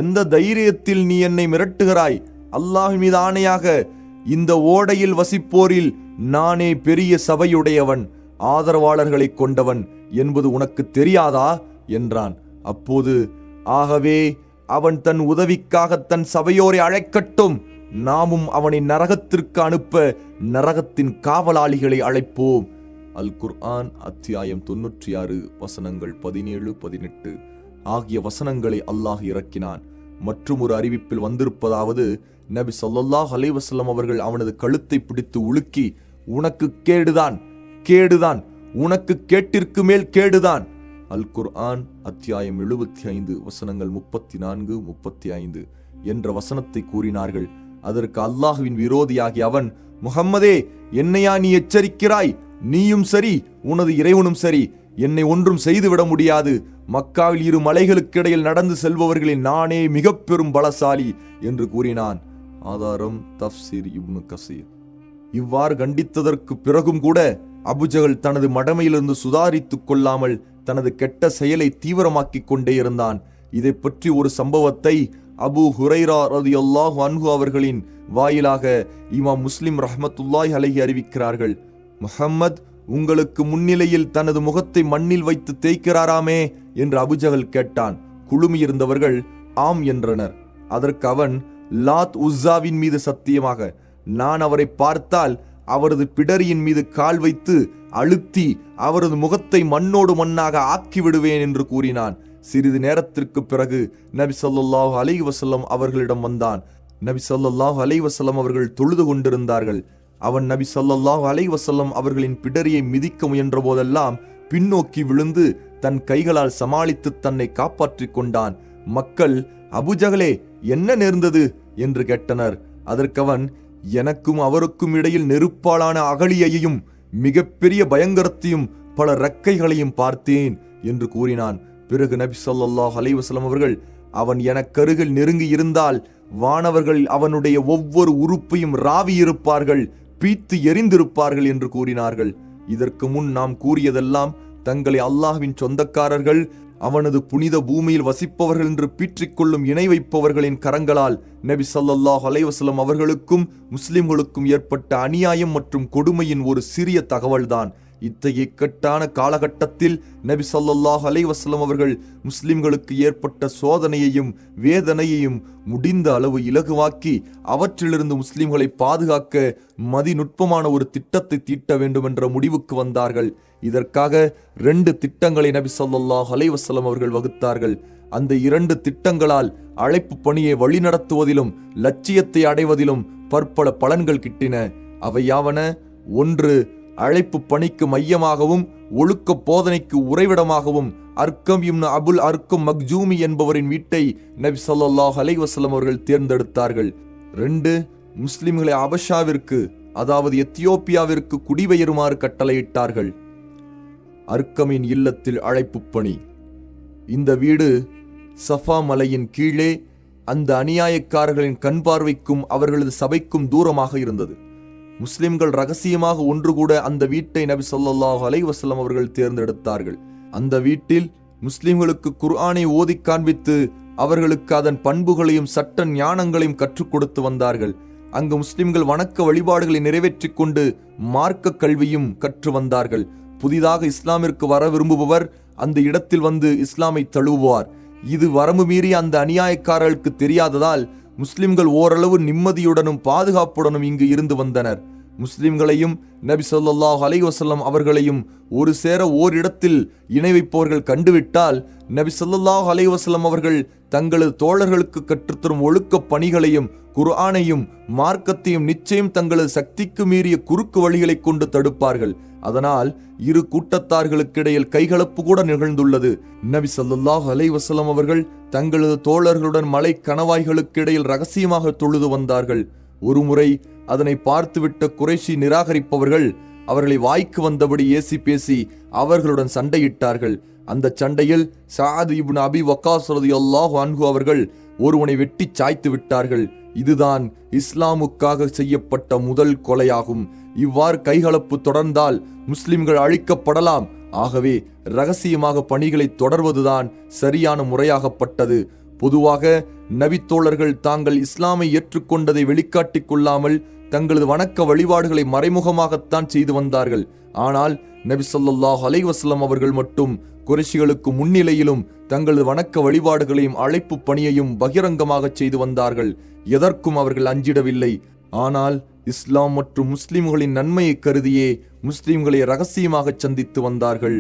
எந்த தைரியத்தில் நீ என்னை மிரட்டுகிறாய்? அல்லாஹ் மீது ஆணையாக இந்த ஓடையில் வசிப்போரில் நானே பெரிய சபையுடையவன், ஆதரவாளர்களை கொண்டவன் என்பது உனக்கு தெரியாதா என்றான். அப்போது, ஆகவே அவன் தன் உதவிக்காக தன் சபையோரை அழைக்கட்டும், நாமும் அவனை நரகத்திற்கு அனுப்ப நரகத்தின் காவலாளிகளை அழைப்போம். அல் குர்ஆன் அத்தியாயம் 96 வசனங்கள் 17-18 ஆகிய வசனங்களை அல்லாஹ் இறக்கினான். மற்றும் ஒரு அறிவிப்பில் வந்திருப்பதாவது, நபி ஸல்லல்லாஹு அலைஹி வஸல்லம் அவர்கள் அவனது கழுத்தை பிடித்து உலுக்கி, உனக்கு கேடுதான், கேடுதான், உனக்கு கேட்டிற்கு மேல் கேடுதான். அல் குர்ஆன் அத்தியாயம் 75 வசனங்கள் 34-35 என்ற வசனத்தை கூறினார்கள். அதற்கு அல்லாஹுவின் விரோதியாகி அவன், முஹம்மதே, என்னையா நீ எச்சரிக்கிறாய்? நீயும் சரி, உனது இறைவனும் சரி, என்னை ஒன்றும் செய்துவிட முடியாது. மக்காவில் 2 மலைகளுக்கிடையில் நடந்து செல்பவர்களில் நானே மிக பெரும் பலசாலி என்று கூறினான். ஆதாரம் தஃப்சீர் இப்னு கசீர். இவ்வாறு கண்டித்ததற்கு பிறகும் கூட அபுஜஹல் தனது மடமையிலிருந்து சுதாரித்துக் கொள்ளாமல் தனது கெட்ட செயலை தீவிரமாக்கிக் கொண்டே இருந்தான். இதை பற்றி ஒரு சம்பவத்தை அபு ஹுரைரா ரலியல்லாஹு அன்ஹு அவர்களின் வாயிலாக இமாம் முஸ்லிம் ரஹ்மத்துல்லாஹி அலைஹி அறிவிக்கிறார்கள். முஹம்மத் உங்களுக்கு முன்னிலையில் தனது முகத்தை மண்ணில் வைத்து தேய்க்கிறாராமே என்று அபுஜஹல் கேட்டான். குழுமியிருந்தவர்கள் ஆம் என்றனர். அதற்கு அவன், லாத் உஸ்ஸாவின் மீது சத்தியமாக, நான் அவரை பார்த்தால் அவரது பிடரியின் மீது கால் வைத்து அழுத்தி அவரது முகத்தை மண்ணோடு மண்ணாக ஆக்கிவிடுவேன் என்று கூறினான். சிறிது நேரத்திற்கு பிறகு நபி ஸல்லல்லாஹு அலைஹி வஸல்லம் அவர்களிடம் வந்தான். நபி ஸல்லல்லாஹு அலைஹி வஸல்லம் அவர்கள் தொழுது கொண்டிருந்தார்கள். அவன் நபி ஸல்லல்லாஹு அலைஹி வஸல்லம் அவர்களின் பிடரியை மிதிக்க முயன்ற போதெல்லாம் பின்னோக்கி விழுந்து தன் கைகளால் சமாளித்து தன்னை காப்பாற்றிக் கொண்டான். மக்கள், அபுஜகலே, என்ன நேர்ந்தது என்று கேட்டனர். அதற்கவன், எனக்கும் அவருக்கும் இடையில் நெருப்பாலான அகழியையும் மிகப்பெரிய பயங்கரத்தையும் பல ரக்கைகளையும் பார்த்தேன் என்று கூறினான். பிறகு நபி ஸல்லல்லாஹு அலைஹி வஸல்லம் அவர்கள், அவன் எனக்கருகில் நெருங்கி இருந்தால் வானவர்கள் அவனுடைய ஒவ்வொரு உறுப்பையும் ராவியிருப்பார்கள், பீத்து எரிந்திருப்பார்கள் என்று கூறினார்கள். இதற்கு முன் நாம் கூறியதெல்லாம் தங்களை அல்லாஹ்வின் சொந்தக்காரர்கள், அவனது புனித பூமியில் வசிப்பவர்கள் என்று பீற்றிக்கொள்ளும் இணை வைப்பவர்களின் கரங்களால் நபி ஸல்லல்லாஹு அலைஹி வஸல்லம் அவர்களுக்கும் முஸ்லிம்களுக்கும் ஏற்பட்ட அநியாயம் மற்றும் கொடுமையின் ஒரு சிறிய தகவல்தான். இத்தகைய இக்கட்டான காலகட்டத்தில் நபி ஸல்லல்லாஹு அலைஹி வஸல்லம் அவர்கள் முஸ்லிம்களுக்கு ஏற்பட்ட சோதனையையும் வேதனையையும் முடிந்த அளவு இலகுவாக்கி அவற்றிலிருந்து முஸ்லிம்களை பாதுகாக்க மதிநுட்பமான ஒரு திட்டத்தை தீட்ட வேண்டும் என்ற முடிவுக்கு வந்தார்கள். இதற்காக 2 திட்டங்களை நபி ஸல்லல்லாஹு அலைஹி வஸல்லம் அவர்கள் வகுத்தார்கள். அந்த 2 திட்டங்களால் அழைப்பு பணியை வழிநடத்துவதிலும் லட்சியத்தை அடைவதிலும் பற்பல பலன்கள் கிட்டின. அவை யாவன? 1. அழைப்பு பணிக்கு மையமாகவும் ஒழுக்க போதனைக்கு உறைவிடமாகவும் அர்க்கம் இப்னு அபுல் அர்க்கம் மக்ஜூமி என்பவரின் வீட்டை நபி ஸல்லல்லாஹு அலைஹி வஸல்லம் அவர்கள் தேர்ந்தெடுத்தார்கள். 2. முஸ்லிம்களை அபஷாவிற்கு, அதாவது எத்தியோப்பியாவிற்கு குடிபெயருமாறு கட்டளையிட்டார்கள். அர்க்கமின் இல்லத்தில் அழைப்பு பணி. இந்த வீடு சஃபா மலையின் கீழே அந்த அநியாயக்காரர்களின் கண் பார்வைக்கும் அவர்களது சபைக்கும் தூரமாக இருந்தது. முஸ்லிம்கள் ரகசியமாக ஒன்று கூட அந்த வீட்டை நபி ஸல்லல்லாஹு அலைஹி வஸல்லம் அவர்கள் தேர்ந்தெடுத்தார்கள். அந்த வீட்டில் முஸ்லிம்களுக்கு குர்ஆனை ஓதி காண்பித்து அவர்களுக்கு அதன் பண்புகளையும் சட்ட ஞானங்களையும் கற்றுக் கொடுத்து வந்தார்கள். அங்கு முஸ்லிம்கள் வணக்க வழிபாடுகளை நிறைவேற்றிக் கொண்டு மார்க்க கல்வியும் கற்று வந்தார்கள். புதிதாக இஸ்லாமிற்கு வர விரும்புபவர் அந்த இடத்தில் வந்து இஸ்லாமை தழுவுவார். இது வரம்பு மீறிய அந்த அநியாயக்காரர்களுக்கு தெரியாததால் முஸ்லிம்கள் ஓரளவு நிம்மதியுடனும் பாதுகாப்புடனும் இங்கு இருந்து வந்தனர். முஸ்லிம்களையும் நபி ஸல்லல்லாஹு அலைஹி வஸல்லம் அவர்களையும் ஒரு சேர ஓரிடத்தில் இணை வைப்பவர்கள் கண்டுவிட்டால் நபி ஸல்லல்லாஹு அலைஹி வஸல்லம் அவர்கள் தங்களது தோழர்களுக்கு கற்றுத்தரும் ஒழுக்க பணிகளையும் குர்ஆனையும் மார்க்கத்தையும் நிச்சயம் தங்களது சக்திக்கு மீறிய குறுக்கு வழிகளை கொண்டு தடுப்பார்கள். அதனால் இரு கூட்டத்தார்களுக்கிடையில் கைகலப்பு கூட நிகழ்ந்துள்ளது. நபி ஸல்லல்லாஹு அலைஹி வஸல்லம் அவர்கள் தங்களது தோழர்களுடன் மலை கணவாய்களுக்கு இடையில் ரகசியமாக தொழுது வந்தார்கள். ஒருமுறை அதனை பார்த்துவிட்ட குறைஷி நிராகரிப்பவர்கள் அவர்களை வாய்க்கு வந்தபடி ஏசி பேசி அவர்களுடன் சண்டையிட்டார்கள். அந்த சண்டையில் சஅத் இப்னு அபி வக்காஸ் ரலியல்லாஹு அன்ஹு அவர்கள் ஒருவனை வெட்டி சாய்த்து விட்டார்கள். இதுதான் இஸ்லாமுக்காக செய்யப்பட்ட முதல் கொலையாகும். இவ்வாறு கைகலப்பு தொடர்ந்தால் முஸ்லிம்கள் அழிக்கப்படலாம். ஆகவே இரகசியமாக பணிகளை தொடர்வதுதான் சரியான முறையாகப்பட்டது. பொதுவாக நபித்தோழர்கள் தாங்கள் இஸ்லாமை ஏற்றுக்கொண்டதை வெளிக்காட்டிக் கொள்ளாமல் தங்களது வணக்க வழிபாடுகளை மறைமுகமாகத்தான் செய்து வந்தார்கள். ஆனால் நபி ஸல்லல்லாஹு அலைஹி வஸல்லம் அவர்கள் மட்டும் குறைஷிகளுக்கு முன்னிலையிலும் தங்களது வணக்க வழிபாடுகளையும் அழைப்பு பணியையும் பகிரங்கமாக செய்து வந்தார்கள். எதற்கும் அவர்கள் அஞ்சிடவில்லை. ஆனால் இஸ்லாம் மற்றும் முஸ்லிம்களின் நன்மையை கருதியே முஸ்லிம்களை இரகசியமாக சந்தித்து வந்தார்கள்.